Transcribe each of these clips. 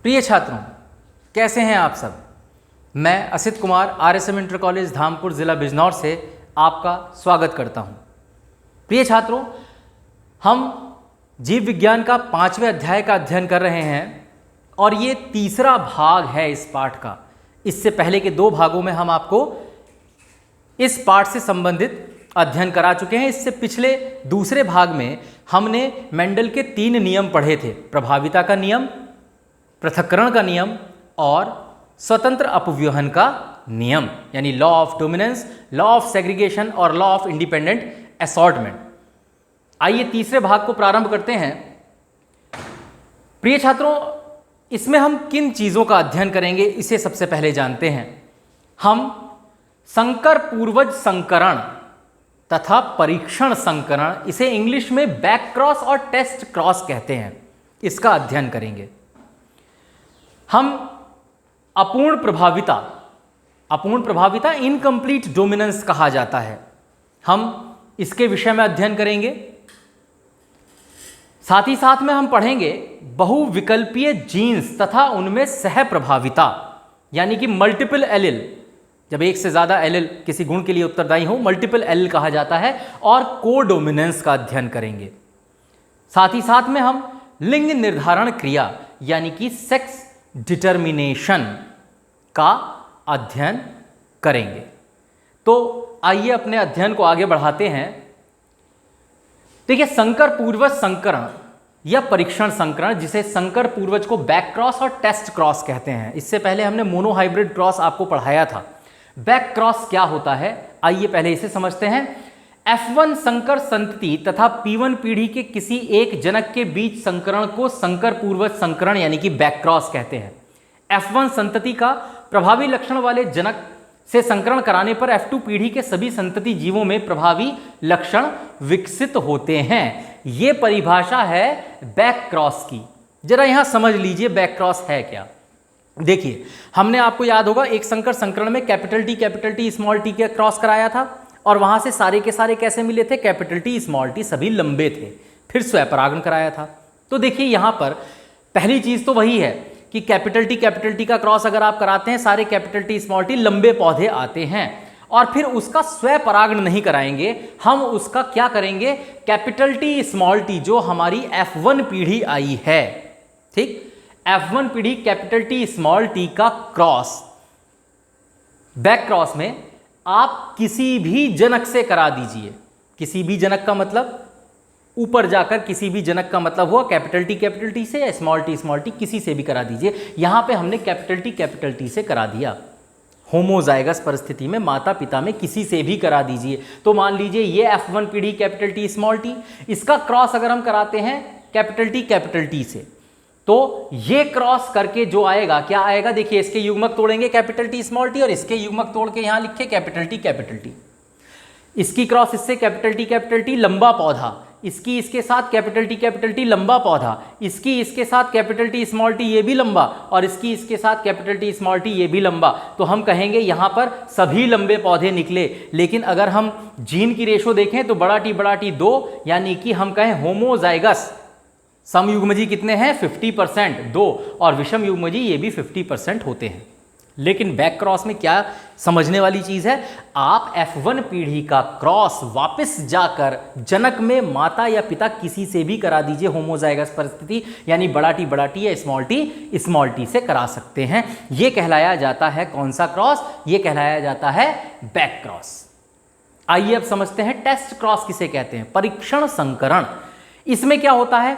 प्रिय छात्रों, कैसे हैं आप सब। मैं Asit Kumar RSM inter college Dhampur ज़िला बिजनौर से आपका स्वागत करता हूं। प्रिय छात्रों, हम जीव विज्ञान का 5वें अध्याय का अध्ययन कर रहे हैं और ये तीसरा भाग है इस पाठ का। इससे पहले के 2 भागों में हम आपको इस पाठ से संबंधित अध्ययन करा चुके हैं। इससे पिछले दूसरे भाग में हमने मेंडल के 3 नियम पढ़े थे, प्रभाविता का नियम, पृथक्करण का नियम और स्वतंत्र अपव्यूहन का नियम, यानी law of dominance, law of segregation और लॉ ऑफ इंडिपेंडेंट असॉर्टमेंट। आइए तीसरे भाग को प्रारंभ करते हैं। प्रिय छात्रों, इसमें हम किन चीज़ों का अध्ययन करेंगे इसे सबसे पहले जानते हैं। हम संकर पूर्वज संकरण तथा परीक्षण संकरण, इसे इंग्लिश में बैक क्रॉस और टेस्ट क्रॉस कहते हैं, इसका अध्ययन करेंगे। हम अपूर्ण प्रभाविता इनकम्प्लीट डोमिनेंस कहा जाता है, हम इसके विषय में अध्ययन करेंगे। साथ ही साथ में हम पढ़ेंगे बहुविकल्पीय जीन्स तथा उनमें सह प्रभाविता, यानी कि मल्टीपल एलिल। जब एक से ज्यादा एलिल किसी गुण के लिए उत्तरदायी हो, मल्टीपल एलिल कहा जाता है। और कोडोमिनेंस का अध्ययन करेंगे। साथ ही साथ में हम लिंग निर्धारण क्रिया यानी कि सेक्स डिटर्मिनेशन का अध्ययन करेंगे। तो आइए अपने अध्ययन को आगे बढ़ाते हैं। देखिए, संकर पूर्वज संकरण या परीक्षण संकरण, जिसे संकर पूर्वज को बैक क्रॉस और टेस्ट क्रॉस कहते हैं। इससे पहले हमने मोनोहाइब्रिड क्रॉस आपको पढ़ाया था। बैक क्रॉस क्या होता है, आइए पहले इसे समझते हैं। F1 संकर संतति तथा P1 पीढ़ी के किसी एक जनक के बीच संकरण को संकर पूर्वज संकरण यानी कि बैक क्रॉस कहते हैं। F1 संतति का प्रभावी लक्षण वाले जनक से संकरण कराने पर F2 पीढ़ी के सभी संतति जीवों में प्रभावी लक्षण विकसित होते हैं। यह परिभाषा है बैक क्रॉस की। जरा यहां समझ लीजिए बैक क्रॉस है क्या। देखिए, हमने आपको याद होगा एक संकर संकरण में कैपिटल टी स्मॉल टी के क्रॉस कराया था और वहां से सारे के सारे कैसे मिले थे, कैपिटल टी स्मॉल टी सभी लंबे थे। फिर स्वयंपरागण कराया था। तो देखिए यहां पर पहली चीज तो वही है कि कैपिटल टी का क्रॉस अगर आप कराते हैं, सारे कैपिटल टी स्मॉल टी लंबे पौधे आते हैं। और फिर उसका स्वयंपरागण नहीं कराएंगे, हम उसका क्या करेंगे, कैपिटल टी स्मॉल टी जो हमारी F1 पीढ़ी आई है, ठीक, F1 पीढ़ी कैपिटल टी स्मॉल टी का क्रॉस बैक क्रॉस में आप किसी भी जनक से करा दीजिए। किसी भी जनक का मतलब ऊपर जाकर किसी भी जनक का मतलब हुआ कैपिटल टी से या स्मॉल टी किसी से भी करा दीजिए। यहां पे हमने कैपिटल टी से करा दिया। होमोजाइगस परिस्थिति में माता पिता में किसी से भी करा दीजिए। तो मान लीजिए ये F1 पीढ़ी कैपिटल टी स्मॉल टी, इसका क्रॉस अगर हम कराते हैं कैपिटल टी से, तो ये क्रॉस करके जो आएगा क्या आएगा, देखिए इसके युग्मक तोड़ेंगे कैपिटल टी स्मॉल टी और इसके युग्मक तोड़ के यहां लिखे कैपिटल टी। इसकी क्रॉस इससे कैपिटल टी लंबा पौधा, इसकी इसके साथ कैपिटल टी लंबा पौधा, इसकी इसके साथ कैपिटल टी स्मॉल टी ये भी लंबा और इसकी इसके साथ कैपिटल टी स्मॉल टी ये भी लंबा। तो हम कहेंगे यहां पर सभी लंबे पौधे निकले। लेकिन अगर हम जीन की रेशो देखें तो बड़ा टी 2, यानी कि हम कहें होमोजाइगस समयुग्मजी कितने हैं, 50%, 2, और विषम युग्मजी ये भी 50% होते हैं। लेकिन बैक क्रॉस में क्या समझने वाली चीज है, आप F1 पीढ़ी का क्रॉस वापस जाकर जनक में माता या पिता किसी से भी करा दीजिए, होमोजाइगस परिस्थिति यानी बड़ा टी या स्मॉल टी से करा सकते हैं। यह कहलाया जाता है कौन सा क्रॉस, यह कहलाया जाता है बैक क्रॉस। आइए अब समझते हैं टेस्ट क्रॉस किसे कहते हैं, परीक्षण संकरण। इसमें क्या होता है,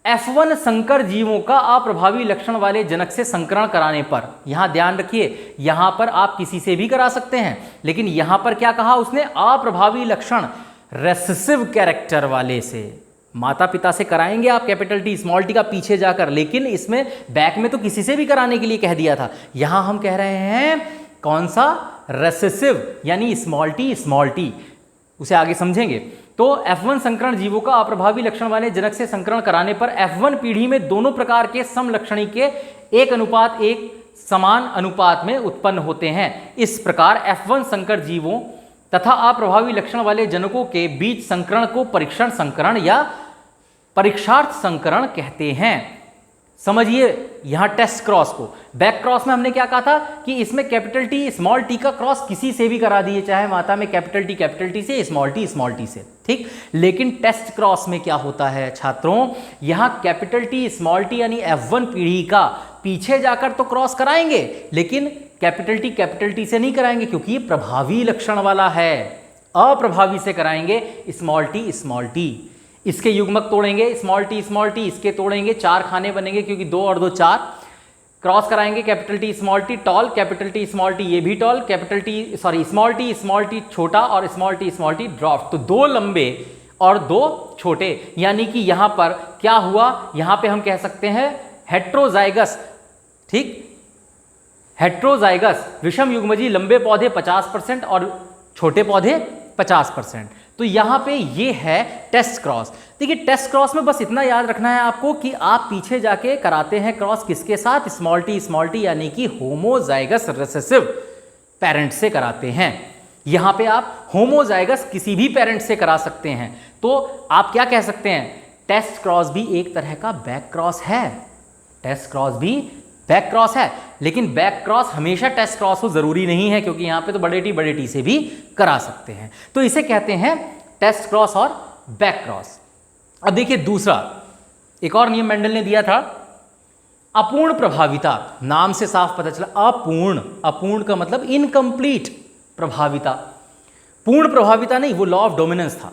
F1 संकर जीवों का अप्रभावी लक्षण वाले जनक से संकरण कराने पर, यहां ध्यान रखिए यहां पर आप किसी से भी करा सकते हैं, लेकिन यहां पर क्या कहा उसने, अप्रभावी लक्षण रेसेसिव कैरेक्टर वाले से। माता पिता से कराएंगे आप कैपिटल टी स्मॉल टी का पीछे जाकर, लेकिन इसमें बैक में तो किसी से भी कराने के लिए कह दिया था। यहां हम कह रहे हैं कौन सा, रेसेसिव यानी स्मॉल टी, उसे आगे समझेंगे। तो F1 संकरण जीवों का अप्रभावी लक्षण वाले जनक से संकरण कराने पर F1 पीढ़ी में दोनों प्रकार के समलक्षणी के 1:1 समान अनुपात में उत्पन्न होते हैं। इस प्रकार F1 संकर जीवों तथा अप्रभावी लक्षण वाले जनकों के बीच संकरण को परीक्षण संकरण या परीक्षार्थ संकरण कहते हैं। समझिए यहां टेस्ट क्रॉस को। बैक क्रॉस में हमने क्या कहा था कि इसमें कैपिटल टी स्मॉल टी का क्रॉस किसी से भी करा दिए, चाहे माता में कैपिटल टी से, स्मॉल टी से, ठीक। लेकिन टेस्ट क्रॉस में क्या होता है छात्रों, यहां कैपिटल टी स्मॉल टी यानी F1 पीढ़ी का पीछे जाकर तो क्रॉस कराएंगे, लेकिन कैपिटल टी से नहीं कराएंगे क्योंकि ये प्रभावी लक्षण वाला है। अप्रभावी से कराएंगे स्मॉल टी। इसके युग्मक तोड़ेंगे स्मॉल टी, इसके तोड़ेंगे, 4 खाने बनेंगे क्योंकि 2 और 2 4। क्रॉस कराएंगे capital T small T tall, capital T small T ये भी टॉल, स्मॉल टी छोटा और स्मॉल टी ड्रॉफ्ट। तो 2 लंबे और 2 छोटे, यानी कि यहां पर क्या हुआ, यहां पे हम कह सकते हैं हेट्रोजाइगस, ठीक। हेट्रोजाइगस विषम युग्मजी लंबे पौधे 50% और छोटे पौधे 50%। तो यहां पे ये है टेस्ट क्रॉस। देखिए टेस्ट क्रॉस में बस इतना याद रखना है आपको कि आप पीछे जाके कराते हैं क्रॉस किसके साथ, स्मॉल टी यानी कि होमोजाइगस रिसेसिव पेरेंट से कराते हैं। यहां पे आप होमोजाइगस किसी भी पेरेंट से करा सकते हैं। तो आप क्या कह सकते हैं, टेस्ट क्रॉस भी एक तरह का बैक क्रॉस है। टेस्ट क्रॉस भी बैक क्रॉस है, लेकिन बैक क्रॉस हमेशा टेस्ट क्रॉस हो जरूरी नहीं है, क्योंकि यहां पे तो बड़े टी से भी करा सकते हैं। तो इसे कहते हैं टेस्ट क्रॉस और बैक क्रॉस। अब देखिए दूसरा एक और नियम मेंडल ने दिया था, अपूर्ण प्रभाविता। नाम से साफ पता चला अपूर्ण का मतलब इनकम्प्लीट प्रभाविता। पूर्ण प्रभाविता नहीं, वो लॉ ऑफ डोमिनेंस था।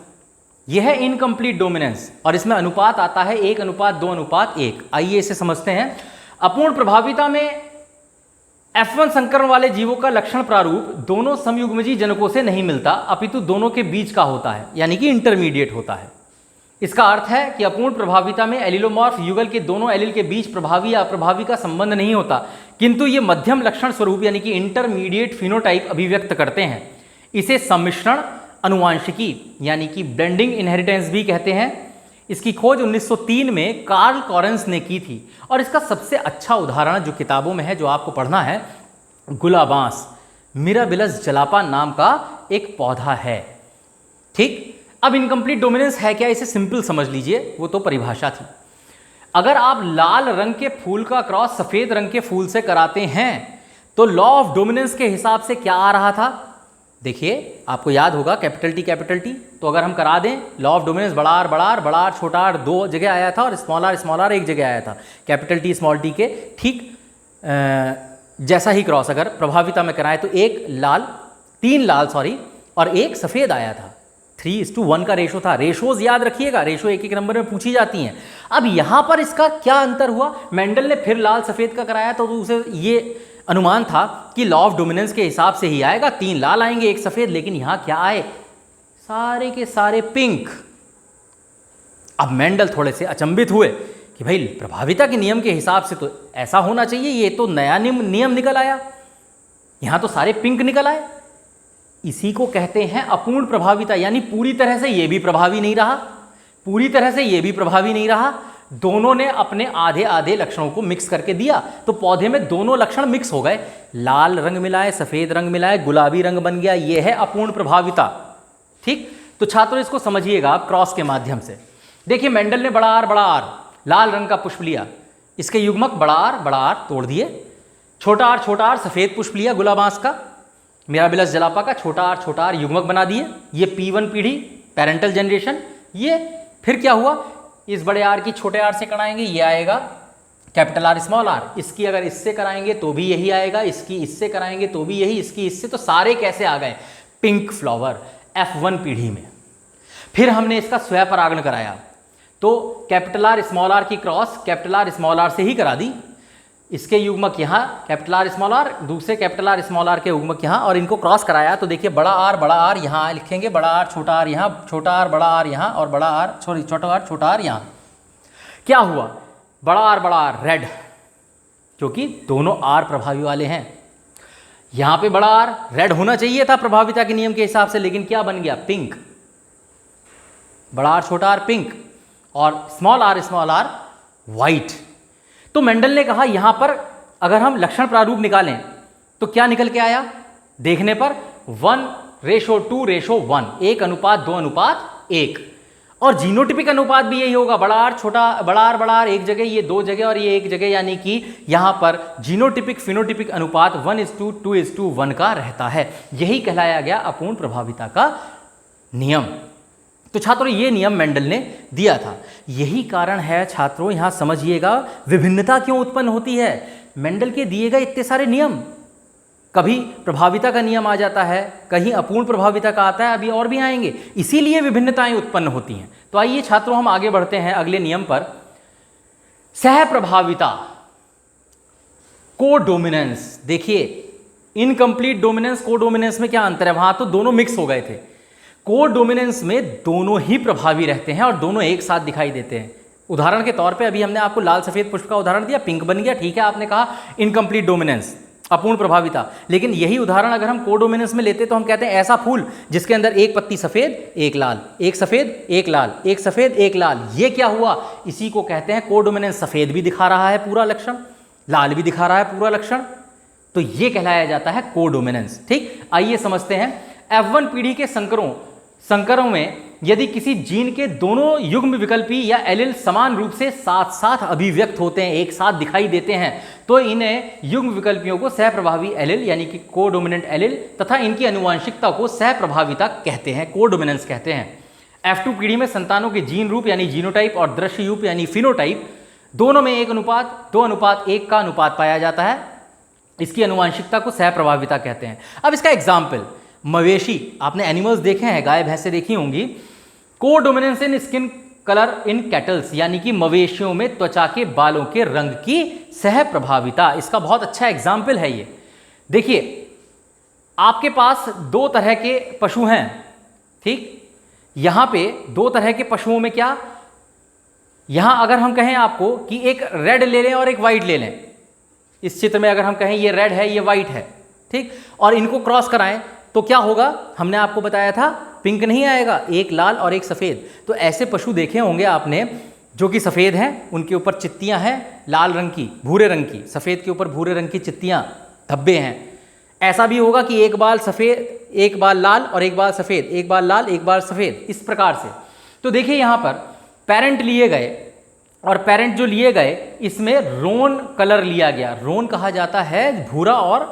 यह है इनकम्प्लीट डोमिनेंस और इसमें अनुपात आता है 1:2:1। आइए इसे समझते हैं। अपूर्ण प्रभाविता में F1 संकरण वाले जीवों का लक्षण प्रारूप दोनों समयुग्मजी जनकों से नहीं मिलता, अपितु दोनों के बीच का होता है, यानी कि इंटरमीडिएट होता है। इसका अर्थ है कि अपूर्ण प्रभाविता में एलिलोमॉर्फ युगल के दोनों एलिल के बीच प्रभावी या अप्रभावी का संबंध नहीं होता, किंतु ये मध्यम लक्षण स्वरूप यानी कि इंटरमीडिएट फिनोटाइप अभिव्यक्त करते हैं। इसे सम्मिश्रण अनुवांशिकी यानी कि ब्लेंडिंग इनहेरिटेंस भी कहते हैं। इसकी खोज 1903 में कार्ल कॉरेंस ने की थी और इसका सबसे अच्छा उदाहरण जो किताबों में है, जो आपको पढ़ना है, गुलाबांस मिराबिलस जलापा नाम का एक पौधा है, ठीक। अब इनकम्प्लीट डोमिनेंस है क्या, इसे सिंपल समझ लीजिए, वो तो परिभाषा थी। अगर आप लाल रंग के फूल का क्रॉस सफेद रंग के फूल से कराते हैं तो लॉ ऑफ डोमिनेंस के हिसाब से क्या आ रहा था, देखिए आपको याद होगा कैपिटल टी। तो अगर हम करा दें लॉ ऑफ डोमिनेंस बड़ा आर छोटा आर 2 जगह आया था और स्मॉल आर 1 जगह आया था। कैपिटल टी स्मॉल टी के ठीक जैसा ही क्रॉस अगर प्रभाविता में कराए तो 3 लाल और 1 सफेद आया था। 3:1 का रेशो था। रेशोज याद रखिएगा, रेशो एक नंबर में पूछी जाती हैं। अब यहां पर इसका क्या अंतर हुआ, मेंडल ने फिर लाल सफेद का कराया तो उसे ये अनुमान था कि लॉ ऑफ डोमिनेंस के हिसाब से ही आएगा, 3 लाल आएंगे 1 सफेद, लेकिन यहां क्या आए, सारे के सारे पिंक। अब मेंडल थोड़े से अचंभित हुए कि भाई प्रभाविता के नियम के हिसाब से तो ऐसा होना चाहिए, ये तो नया नियम निकल आया, यहां तो सारे पिंक निकल आए। इसी को कहते हैं अपूर्ण प्रभाविता, यानी पूरी तरह से ये भी प्रभावी नहीं रहा, पूरी तरह से ये भी प्रभावी नहीं रहा, दोनों ने अपने आधे आधे लक्षणों को मिक्स करके दिया, तो पौधे में दोनों लक्षण मिक्स हो गए, लाल रंग मिलाए सफेद रंग मिलाए गुलाबी रंग बन गया, ये है अपूर्ण प्रभाविता, ठीक। तो छात्रों इसको समझिएगा आप क्रॉस के माध्यम से। देखिए मेंडल ने बड़ा आर लाल रंग का पुष्प लिया, इसके युग्मक बड़ा आर तोड़ दिए, छोटा आर सफेद पुष्प लिया गुलाबांस का, मिराबिलस जलापा का छोटा आर युग्मक बना दिए, ये P1 पीढ़ी पेरेंटल जनरेशन। ये फिर क्या हुआ, इस बड़े आर की छोटे आर से कराएंगे, ये आएगा कैपिटल आर स्मॉल आर, इसकी अगर इससे कराएंगे तो भी यही आएगा, इसकी इससे कराएंगे तो भी यही, इसकी इससे, तो सारे कैसे आ गए, पिंक फ्लावर F1 पीढ़ी में। फिर हमने इसका स्वयंपरागण कराया, तो कैपिटल आर स्मॉल आर की cross capital R small R से ही करा दी, इसके युग्मक यहाँ कैपिटल आर स्मॉल आर, दूसरे कैपिटल आर स्मॉल आर के युग्मक यहाँ, और इनको क्रॉस कराया तो देखिए बड़ा आर यहाँ लिखेंगे, बड़ा आर छोटा आर यहाँ, छोटा आर बड़ा आर यहाँ, और बड़ा आर छोटा आर यहाँ। क्या हुआ, बड़ा आर रेड, क्योंकि दोनों आर प्रभावी वाले हैं। यहाँ पे बड़ा आर रेड होना चाहिए था प्रभाविता के नियम के हिसाब से, लेकिन क्या बन गया, पिंक। बड़ा आर छोटा आर पिंक और स्मॉल आर वाइट। तो मेंडल ने कहा यहां पर अगर हम लक्षण प्रारूप निकालें तो क्या निकल के आया, देखने पर 1:2:1, 1:2:1। और जीनोटिपिक अनुपात भी यही होगा, बड़ा आर छोटा, बड़ा आर एक जगह, ये 2 जगह और ये 1 जगह, यानी कि यहां पर जीनोटिपिक फिनोटिपिक अनुपात 1:2:1 का रहता है। यही कहलाया गया अपूर्ण प्रभाविता का नियम। तो छात्रों ये नियम मेंडल ने दिया था। यही कारण है छात्रों, यहां समझिएगा विभिन्नता क्यों उत्पन्न होती है। मेंडल के दिए गए इतने सारे नियम, कभी प्रभाविता का नियम आ जाता है, कहीं अपूर्ण प्रभाविता का आता है, अभी और भी आएंगे, इसीलिए विभिन्नताएं उत्पन्न होती हैं। तो आइए छात्रों हम आगे बढ़ते हैं अगले नियम पर। सहप्रभाविता, कोडोमिनेंस। देखिए इनकम्प्लीट डोमिनेंस, कोडोमिनेंस में क्या अंतर है, वहां तो दोनों मिक्स हो गए थे। कोडोमिनेंस में दोनों ही प्रभावी रहते हैं और दोनों एक साथ दिखाई देते हैं। उदाहरण के तौर पे अभी हमने आपको लाल सफेद पुष्प का उदाहरण दिया, पिंक बन गया, ठीक है, आपने कहा इनकम्प्लीट डोमिनेंस, अपूर्ण प्रभाविता। लेकिन यही उदाहरण अगर हम कोडोमिनेंस में लेते तो हम कहते हैं ऐसा फूल जिसके अंदर एक पत्ती सफेद एक लाल, एक सफेद एक लाल, एक सफेद एक लाल, ये क्या हुआ, इसी को कहते हैं कोडोमिनेंस। सफेद भी दिखा रहा है पूरा लक्षण, लाल भी दिखा रहा है पूरा लक्षण, तो ये कहलाया जाता है कोडोमिनेंस। ठीक, आइए समझते हैं। F1 पीढ़ी के संकरों में यदि किसी जीन के दोनों युग्म विकल्पी या एलील समान रूप से साथ साथ अभिव्यक्त होते हैं, एक साथ दिखाई देते हैं, तो इन्हें युग्म विकल्पियों को सहप्रभावी एलील यानी कि कोडोमिनेंट एलील तथा इनकी अनुवांशिकता को सहप्रभाविता कहते हैं, कोडोमिनेंस कहते हैं। F2 पीढ़ी में संतानों के जीन रूप यानी जीनोटाइप और दृश्य रूप यानी फिनोटाइप दोनों में 1:2:1 का अनुपात पाया जाता है। इसकी अनुवांशिकता को सहप्रभाविता कहते हैं। अब इसका एग्जाम्पल, मवेशी, आपने एनिमल्स देखे हैं, गाय भैंसे देखी होंगी। कोडोमिनेंस इन स्किन कलर इन कैटल्स, यानी कि मवेशियों में त्वचा के बालों के रंग की सहप्रभाविता, इसका बहुत अच्छा एग्जाम्पल है ये। देखिए आपके पास 2 तरह के पशु हैं, ठीक, यहां पे 2 तरह के पशुओं में क्या, यहां अगर हम कहें आपको कि एक रेड ले लें और एक वाइट ले लें, इस चित्र में अगर हम कहें ये रेड है ये वाइट है, ठीक, और इनको क्रॉस कराएं तो क्या होगा, हमने आपको बताया था पिंक नहीं आएगा, एक लाल और एक सफ़ेद। तो ऐसे पशु देखे होंगे आपने जो कि सफ़ेद हैं, उनके ऊपर चित्तियां हैं लाल रंग की, भूरे रंग की, सफ़ेद के ऊपर भूरे रंग की चित्तियां, धब्बे हैं। ऐसा भी होगा कि एक बाल सफ़ेद, एक बाल लाल और एक बाल सफ़ेद, एक बाल लाल एक बाल सफ़ेद, इस प्रकार से। तो देखिए यहाँ पर पेरेंट लिए गए और पेरेंट जो लिए गए इसमें रोन कलर लिया गया, रोन कहा जाता है भूरा और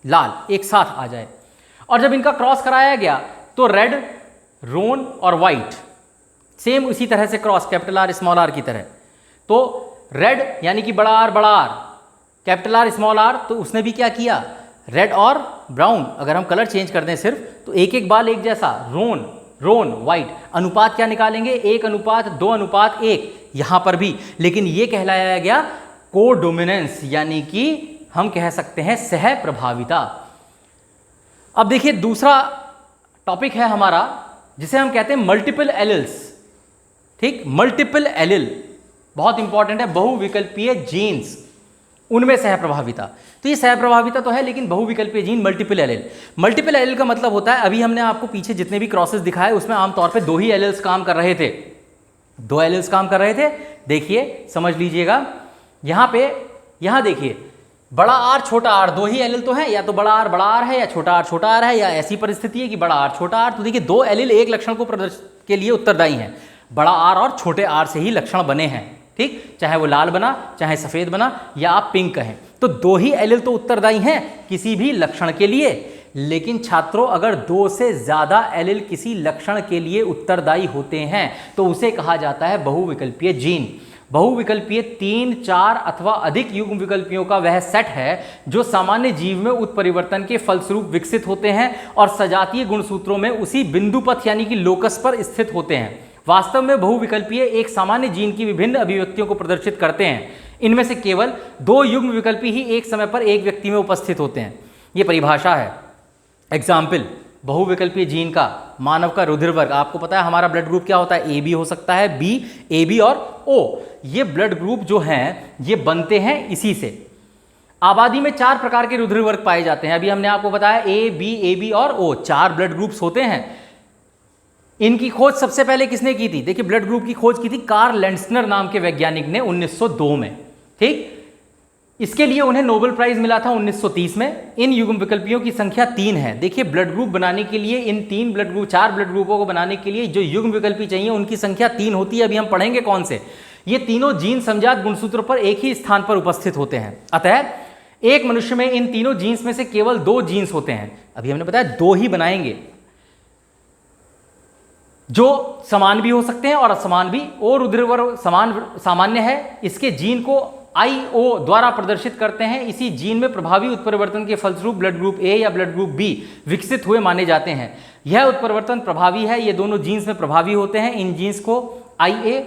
लाल एक साथ आ जाए, और जब इनका क्रॉस कराया गया तो रेड, रोन और वाइट सेम उसी तरह से cross, capital R small R की तरह। तो रेड यानी कि बड़ा R, capital R small R, तो उसने भी क्या किया, रेड और ब्राउन, अगर हम कलर चेंज कर दें सिर्फ तो एक एक बाल एक जैसा, रोन वाइट, अनुपात क्या निकालेंगे, 1:2:1, यहां पर भी। लेकिन ये कहलाया गया कोडोमिनेंस, यानी कि हम कह सकते हैं सह प्रभाविता। अब देखिए दूसरा टॉपिक है हमारा जिसे हम कहते हैं मल्टीपल एलिल्स, ठीक, मल्टीपल एलिल बहुत इंपॉर्टेंट है, बहुविकल्पीय जीन्स, उनमें सहप्रभाविता। तो ये सहप्रभाविता तो है लेकिन बहुविकल्पीय gene multiple allele. Multiple allele का मतलब होता है, अभी हमने आपको पीछे जितने भी क्रॉसेस दिखाए उसमें आमतौर पे 2 ही एलिल्स काम कर रहे थे, 2 एलिल्स काम कर रहे थे। देखिए समझ लीजिएगा, यहाँ देखिए बड़ा आर छोटा आर, 2 ही एलिल तो हैं, या तो बड़ा आर है या छोटा आर है, या ऐसी परिस्थिति है कि बड़ा आर छोटा आर। तो देखिए 2 एलिल एक लक्षण को प्रदर्शित के लिए उत्तरदायी हैं, बड़ा आर और छोटे आर से ही लक्षण बने हैं, ठीक, चाहे वो लाल बना, चाहे सफ़ेद बना, या आप पिंक कहें, तो 2 ही एलिल तो उत्तरदायी हैं किसी भी लक्षण के लिए। लेकिन छात्रों अगर 2 से ज़्यादा एलिल किसी लक्षण के लिए उत्तरदायी होते हैं तो उसे कहा जाता है बहुविकल्पीय जीन। बहुविकल्पीय 3, 4 अथवा अधिक युग्म विकल्पियों का वह सेट है जो सामान्य जीव में उत्परिवर्तन के फलस्वरूप विकसित होते हैं और सजातीय गुणसूत्रों में उसी बिंदु पथ यानी कि लोकस पर स्थित होते हैं। वास्तव में बहुविकल्पीय एक सामान्य जीन की विभिन्न अभिव्यक्तियों को प्रदर्शित करते हैं। इनमें से केवल 2 युग्म विकल्पी ही एक समय पर एक व्यक्ति में उपस्थित होते हैं। ये परिभाषा है। एग्जाम्पल, बहुविकल्पीय जीन का, मानव का रुधिर वर्ग, आपको पता है हमारा ब्लड ग्रुप क्या होता है, ए बी हो सकता है, बी, ए बी और ओ। ये ब्लड ग्रुप जो हैं ये बनते हैं इसी से। आबादी में 4 प्रकार के रुधिर वर्ग पाए जाते हैं, अभी हमने आपको बताया ए बी और ओ, 4 ब्लड ग्रुप्स होते हैं। इनकी खोज सबसे पहले किसने की थी, देखिए ब्लड ग्रुप की खोज की थी कार्ल लैंडस्नर नाम के वैज्ञानिक ने 1902 में, ठीक। इसके लिए उन्हें नोबेल प्राइज मिला था 1930 में। इन युग्म विकल्पियों की संख्या 3 है। देखिए ब्लड ग्रुप बनाने के लिए इन 4 ब्लड ग्रुपों को बनाने के लिए जो युग्म विकल्पी चाहिए उनकी संख्या 3 होती है। अभी हम पढ़ेंगे कौन से। ये तीनों जीन समजात गुणसूत्र पर एक ही स्थान पर उपस्थित होते हैं। अतः एक मनुष्य में इन तीनों जीन्स में से केवल 2 जीन्स होते हैं। अभी हमने बताया 2 ही बनाएंगे, जो समान भी हो सकते हैं और असमान भी। और रुधिर सामान्य है, इसके जीन को IO द्वारा प्रदर्शित करते हैं। इसी जीन में प्रभावी उत्परिवर्तन के फलस्वरूप ब्लड ग्रुप A या ब्लड ग्रुप B विकसित हुए माने जाते हैं। यह उत्परिवर्तन प्रभावी है, ये दोनों जीन्स में प्रभावी होते हैं। इन जीन्स को IA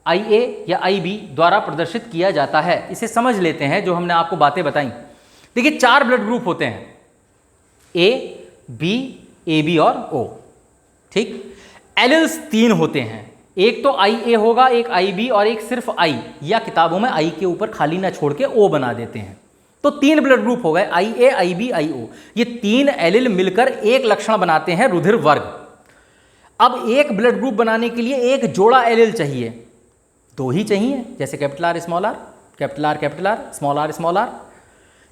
या IB द्वारा प्रदर्शित किया जाता है। इसे समझ लेते हैं जो हमने आपको बातें बताई। देखिए 4 ब्लड ग्रुप होते हैं, A, B, AB और O। ठीक, एलिल्स 3 होते हैं, एक तो IA होगा, एक IB और एक सिर्फ I, या किताबों में I के ऊपर खाली ना छोड़ के O बना देते हैं। तो 3 ब्लड ग्रुप हो गए, IA, IB, IO। ये 3 एलिल मिलकर एक लक्षण बनाते हैं रुधिर वर्ग। अब एक ब्लड ग्रुप बनाने के लिए एक जोड़ा एलिल चाहिए, 2 ही चाहिए, जैसे capital R small r, capital R small r small r।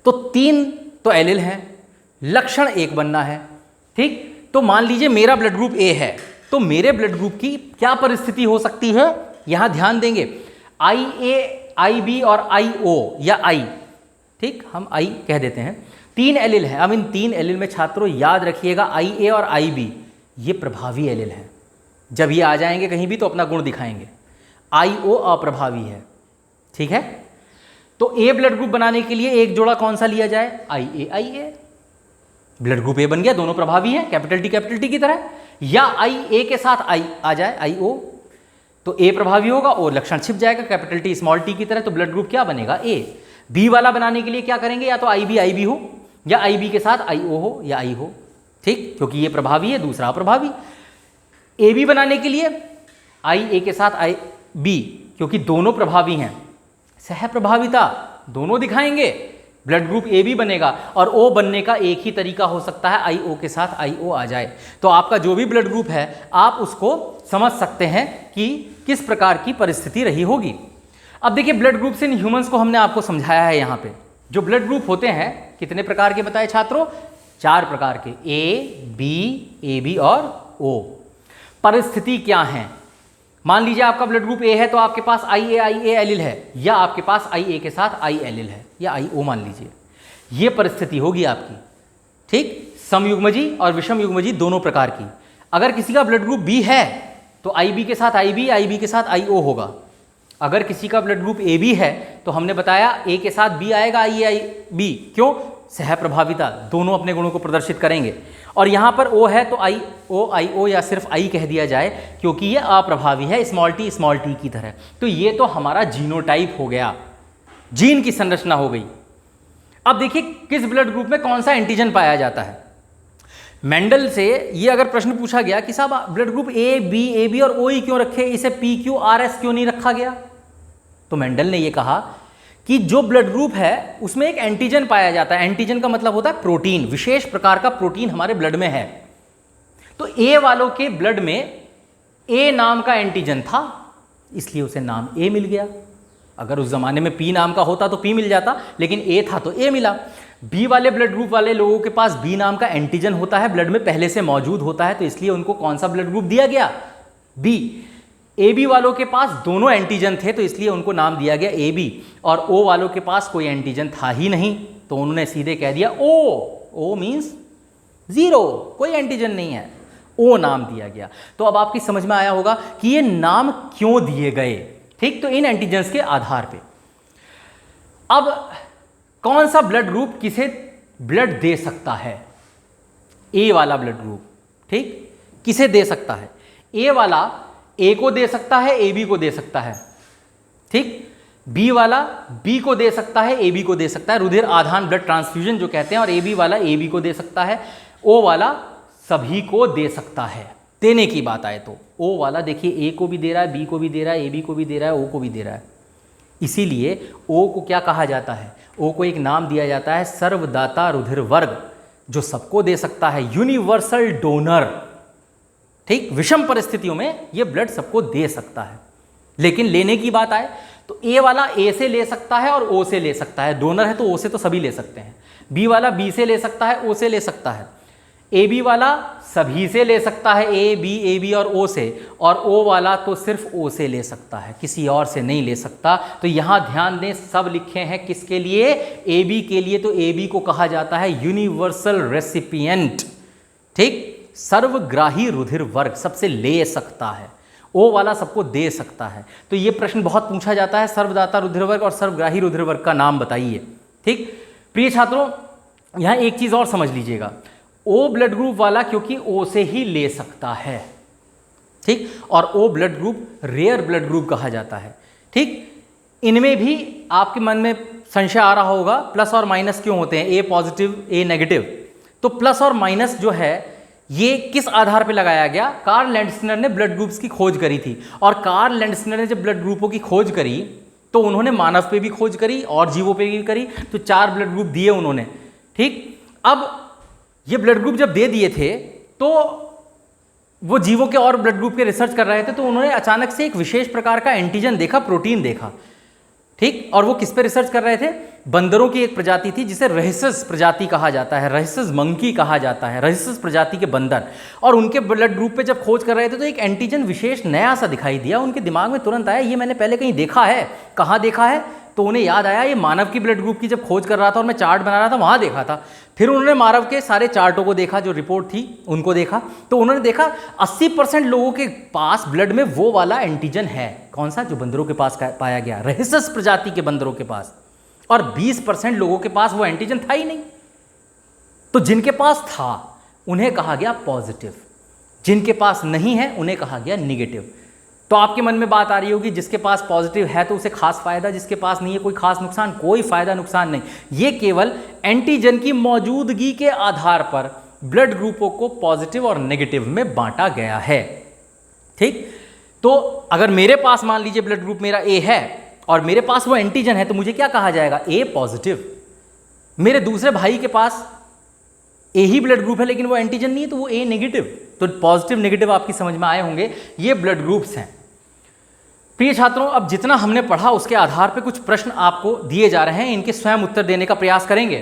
तो 3 तो एलिल हैं, लक्षण एक बनना है। ठीक, तो मान लीजिए मेरा ब्लड ग्रुप A है, तो मेरे ब्लड ग्रुप की क्या परिस्थिति हो सकती है, यहां ध्यान देंगे। IA, IB और IO या I, ठीक, हम I कह देते हैं। 3 एलिल है। अब इन 3 एलिल में छात्रों याद रखिएगा IA और IB ये प्रभावी एलिल हैं। जब ये आ जाएंगे कहीं भी तो अपना गुण दिखाएंगे। IO अप्रभावी है। ठीक है, तो A ब्लड ग्रुप बनाने के लिए एक जोड़ा कौन सा लिया जाए, IA। ब्लड ग्रुप A बन गया, दोनों प्रभावी हैं, कैपिटल T की तरह। या IA के साथ I आ जाए, IO, तो A प्रभावी होगा, O लक्षण छिप जाएगा कैपिटल T स्मॉल t की तरह। तो ब्लड ग्रुप क्या बनेगा, A। B वाला बनाने के लिए क्या करेंगे, या तो IB हो, या IB के साथ IO हो या I हो। ठीक, क्योंकि ये प्रभावी है, दूसरा अप्रभावी। AB बनाने के लिए IA के साथ IB, क्योंकि दोनों प्रभावी हैं, सह प्रभाविता दोनों दिखाएंगे, ब्लड ग्रुप AB बनेगा। और O बनने का एक ही तरीका हो सकता है, IO के साथ IO आ जाए। तो आपका जो भी ब्लड ग्रुप है आप उसको समझ सकते हैं कि किस प्रकार की परिस्थिति रही होगी। अब देखिए ब्लड ग्रुप्स इन ह्यूमंस को हमने आपको समझाया है। यहाँ पे जो ब्लड ग्रुप होते हैं कितने प्रकार के बताए छात्रों, 4 प्रकार के, A, B, AB और O। परिस्थिति क्या है, मान लीजिए आपका ब्लड ग्रुप A है तो आपके पास IA एलिल है, या आपके पास IA के साथ I एलिल है, या IO मान लीजिए। ये परिस्थिति होगी आपकी। ठीक, समयुग्मजी और विषम युग्मजी दोनों प्रकार की। अगर किसी का ब्लड ग्रुप B है तो IB के साथ IB के साथ IO होगा। अगर किसी का ब्लड ग्रुप AB है तो हमने बताया A के साथ B आएगा, IB, क्यों, सह प्रभाविता, दोनों अपने गुणों को प्रदर्शित करेंगे। और यहाँ पर O है तो IO या सिर्फ I कह दिया जाए, क्योंकि ये अप्रभावी है, स्मॉल t की तरह। तो ये तो हमारा जीनोटाइप हो गया, जीन की संरचना हो गई। अब देखिए किस ब्लड ग्रुप में कौन सा एंटीजन पाया जाता है। मेंडल से ये अगर प्रश्न पूछा गया कि साहब blood group A, B, AB और OE क्यों रखे, इसे PQRS क्यों नहीं रखा गया, तो मेंडल ने ये कहा कि जो ब्लड ग्रुप है उसमें एक एंटीजन पाया जाता है। एंटीजन का मतलब होता है प्रोटीन, विशेष प्रकार का प्रोटीन हमारे ब्लड में है। तो A वालों के ब्लड में A नाम का एंटीजन था, इसलिए उसे नाम A मिल गया। अगर उस जमाने में P नाम का होता तो P मिल जाता, लेकिन A था तो A मिला। B वाले ब्लड ग्रुप वाले लोगों के पास B नाम का एंटीजन होता है, ब्लड में पहले से मौजूद होता है, तो इसलिए उनको कौन सा ब्लड ग्रुप दिया गया, B। AB वालों के पास दोनों एंटीजन थे तो इसलिए उनको नाम दिया गया AB। और O वालों के पास कोई एंटीजन था ही नहीं तो उन्होंने सीधे कह दिया O मीन्स 0, कोई एंटीजन नहीं है, O नाम दिया गया। तो अब आपकी समझ में आया होगा कि ये नाम क्यों दिए गए। ठीक, तो इन एंटीजन्स के आधार पे अब कौन सा ब्लड ग्रुप किसे ब्लड दे सकता है, A वाला ब्लड ग्रुप, ठीक, किसे दे सकता है, A वाला A को दे सकता है, AB को दे सकता है। ठीक, B वाला B को दे सकता है, AB को दे सकता है, रुधिर आधान ब्लड ट्रांसफ्यूजन जो कहते हैं, और AB वाला AB को दे सकता है, O वाला सभी को दे सकता है। देने की बात आए तो O वाला देखिए A को भी दे रहा है, B को भी दे रहा है, AB को भी दे रहा है, O को भी दे रहा है। इसीलिए O को क्या कहा जाता है, O को एक नाम दिया जाता है सर्वदाता रुधिर वर्ग, जो सबको दे सकता है, यूनिवर्सल डोनर। ठीक, विषम परिस्थितियों में ये ब्लड सबको दे सकता है। लेकिन लेने की बात आए तो ए वाला ए से ले सकता है और ओ से ले सकता है, डोनर है तो ओ से तो सभी ले सकते हैं। बी वाला बी से ले सकता है, ओ से ले सकता है। ए बी वाला सभी से ले सकता है, ए बी और ओ से, और ओ वाला तो सिर्फ ओ से ले सकता है, किसी और से नहीं ले सकता। तो यहाँ ध्यान दें, सब लिखे हैं किसके लिए, ए बी के लिए। तो ए बी को कहा जाता है यूनिवर्सल रेसिपिएंट, ठीक, सर्वग्राही रुधिर वर्ग, सबसे ले सकता है। ओ वाला सबको दे सकता है। तो ये प्रश्न बहुत पूछा जाता है, सर्वदाता रुधिर वर्ग और सर्वग्राही रुधिर वर्ग का नाम बताइए। ठीक, प्रिय छात्रों, यहाँ एक चीज और समझ लीजिएगा, ओ ब्लड ग्रुप वाला क्योंकि ओ से ही ले सकता है, ठीक, और O blood group rare blood group कहा जाता है। ठीक, इनमें भी आपके मन में संशय आ रहा होगा प्लस और माइनस क्यों होते हैं, ए पॉजिटिव ए नेगेटिव। तो प्लस और माइनस जो है ये किस आधार पे लगाया गया, कार्ल लैंडस्नर ने ब्लड ग्रुप्स की खोज करी थी, और कार्ल लैंडस्नर ने जब ब्लड ग्रुपों की खोज करी तो उन्होंने मानव पे भी खोज करी और जीवों पे भी करी, तो 4 ब्लड ग्रुप दिए उन्होंने। ठीक, अब ये ब्लड ग्रुप जब दे दिए थे तो वो जीवों के और ब्लड ग्रुप के रिसर्च कर रहे थे, तो उन्होंने अचानक से एक विशेष प्रकार का एंटीजन देखा, प्रोटीन देखा। ठीक, और वो किस पे रिसर्च कर रहे थे, बंदरों की एक प्रजाति थी जिसे रहिसस प्रजाति कहा जाता है, रहिसस मंकी कहा जाता है, रहिसस प्रजाति के बंदर, और उनके ब्लड ग्रुप पे जब खोज कर रहे थे तो एक एंटीजन विशेष नया सा दिखाई दिया। उनके दिमाग में तुरंत आया, ये मैंने पहले कहीं देखा है, कहाँ देखा है, तो उन्हें याद आया ये मानव की ब्लड ग्रुप की जब खोज कर रहा था और मैं चार्ट बना रहा था वहाँ देखा था। फिर उन्होंने मानव के सारे चार्टों को देखा, जो रिपोर्ट थी उनको देखा, तो उन्होंने देखा 80% लोगों के पास ब्लड में वो वाला एंटीजन है। कौन सा, जो बंदरों के पास पाया गया, रहिसस प्रजाति के बंदरों के पास, और 20% लोगों के पास वो एंटीजन था ही नहीं। तो जिनके पास था उन्हें कहा गया पॉजिटिव, जिनके पास नहीं है उन्हें कहा गया निगेटिव। तो आपके मन में बात आ रही होगी, जिसके पास पॉजिटिव है तो उसे खास फायदा, जिसके पास नहीं है कोई खास नुकसान, कोई फायदा नुकसान नहीं। ये केवल एंटीजन की मौजूदगी के आधार पर ब्लड ग्रुपों को पॉजिटिव और नेगेटिव में बांटा गया है। ठीक, तो अगर मेरे पास मान लीजिए ब्लड ग्रुप मेरा ए है और मेरे पास वो एंटीजन है, तो मुझे क्या कहा जाएगा, ए पॉजिटिव। मेरे दूसरे भाई के पास ए ही ब्लड ग्रुप है लेकिन वो एंटीजन नहीं है, तो वो ए नेगेटिव। तो पॉजिटिव नेगेटिव आपकी समझ में आए होंगे, ये ब्लड ग्रुप्स हैं। प्रिय छात्रों, अब जितना हमने पढ़ा उसके आधार पर कुछ प्रश्न आपको दिए जा रहे हैं, इनके स्वयं उत्तर देने का प्रयास करेंगे।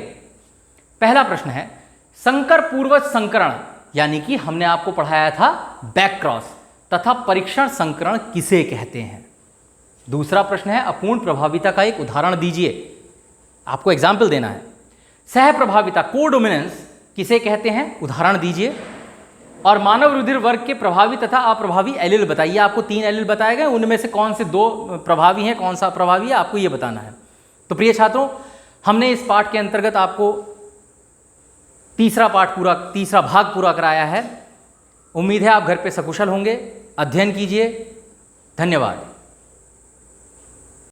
पहला प्रश्न है, संकर पूर्वज संकरण, यानी कि हमने आपको पढ़ाया था बैक क्रॉस तथा परीक्षण संकरण किसे कहते हैं। दूसरा प्रश्न है, अपूर्ण प्रभाविता का एक उदाहरण दीजिए, आपको एग्जाम्पल देना है। सह प्रभाविता कोडोमिनेंस किसे कहते हैं, उदाहरण दीजिए। और मानव रुधिर वर्ग के प्रभावी तथा अप्रभावी एलील बताइए। आपको 3 एलील बताए गए, उनमें से कौन से 2 प्रभावी हैं, कौन सा अप्रभावी है, आपको ये बताना है। तो प्रिय छात्रों, हमने इस पाठ के अंतर्गत आपको तीसरा भाग पूरा कराया है। उम्मीद है आप घर पे सकुशल होंगे, अध्ययन कीजिए। धन्यवाद।